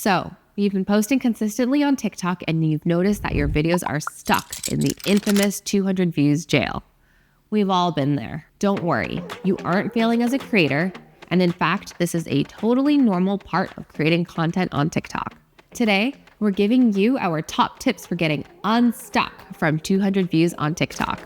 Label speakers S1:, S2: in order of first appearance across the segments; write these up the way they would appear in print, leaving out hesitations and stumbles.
S1: So, you've been posting consistently on TikTok and you've noticed that your videos are stuck in the infamous 200 views jail. We've all been there. Don't worry, you aren't failing as a creator, and in fact, this is a totally normal part of creating content on TikTok. Today, we're giving you our top tips for getting unstuck from 200 views on TikTok.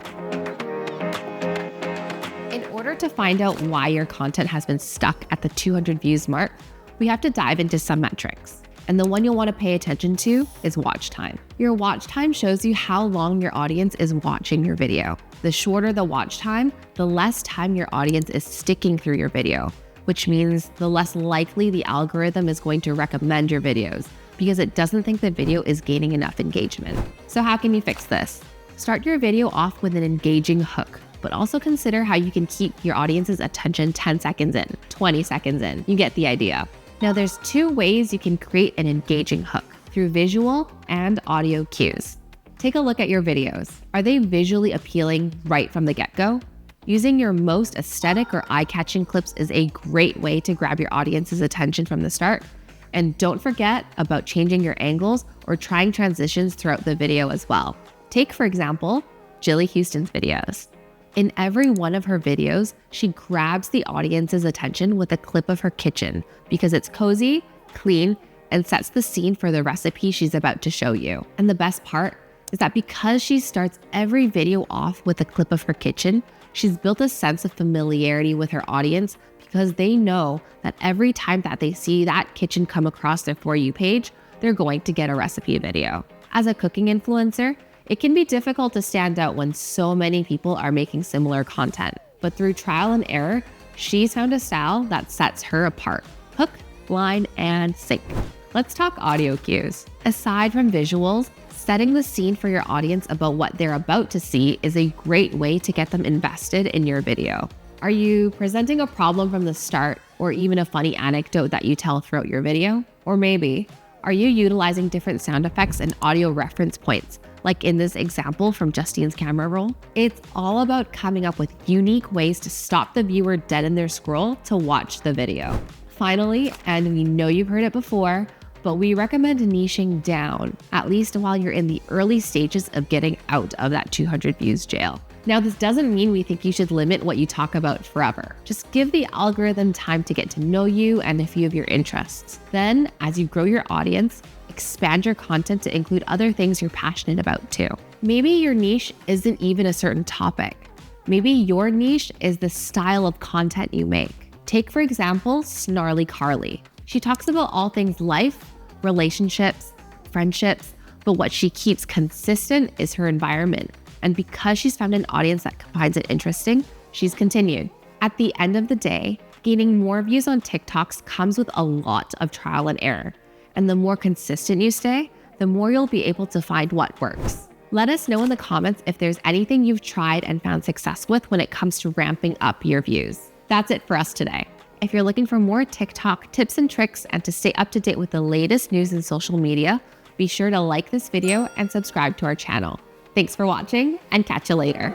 S1: In order to find out why your content has been stuck at the 200 views mark, we have to dive into some metrics. And the one you'll want to pay attention to is watch time. Your watch time shows you how long your audience is watching your video. The shorter the watch time, the less time your audience is sticking through your video, which means the less likely the algorithm is going to recommend your videos because it doesn't think the video is gaining enough engagement. So how can you fix this? Start your video off with an engaging hook, but also consider how you can keep your audience's attention 10 seconds in, 20 seconds in. You get the idea. Now there's two ways you can create an engaging hook, through visual and audio cues. Take a look at your videos. Are they visually appealing right from the get-go? Using your most aesthetic or eye-catching clips is a great way to grab your audience's attention from the start. And don't forget about changing your angles or trying transitions throughout the video as well. Take, for example, Jilly Houston's videos. In every one of her videos, she grabs the audience's attention with a clip of her kitchen because it's cozy, clean, and sets the scene for the recipe she's about to show you. And the best part is that because she starts every video off with a clip of her kitchen, she's built a sense of familiarity with her audience because they know that every time that they see that kitchen come across their For You page, they're going to get a recipe video. As a cooking influencer, it can be difficult to stand out when so many people are making similar content, but through trial and error, she's found a style that sets her apart. Hook, line, and sync. Let's talk audio cues. Aside from visuals, setting the scene for your audience about what they're about to see is a great way to get them invested in your video. Are you presenting a problem from the start, or even a funny anecdote that you tell throughout your video? Or maybe, are you utilizing different sound effects and audio reference points, like in this example from Justine's camera roll? It's all about coming up with unique ways to stop the viewer dead in their scroll to watch the video. Finally, and we know you've heard it before, but we recommend niching down, at least while you're in the early stages of getting out of that 200 views jail. Now, this doesn't mean we think you should limit what you talk about forever. Just give the algorithm time to get to know you and a few of your interests. Then, as you grow your audience, expand your content to include other things you're passionate about too. Maybe your niche isn't even a certain topic. Maybe your niche is the style of content you make. Take, for example, Snarly Carly. She talks about all things life, relationships, friendships, but what she keeps consistent is her environment. And because she's found an audience that finds it interesting, she's continued. At the end of the day, gaining more views on TikToks comes with a lot of trial and error. And the more consistent you stay, the more you'll be able to find what works. Let us know in the comments if there's anything you've tried and found success with when it comes to ramping up your views. That's it for us today. If you're looking for more TikTok tips and tricks and to stay up to date with the latest news in social media, be sure to like this video and subscribe to our channel. Thanks for watching, and catch you later.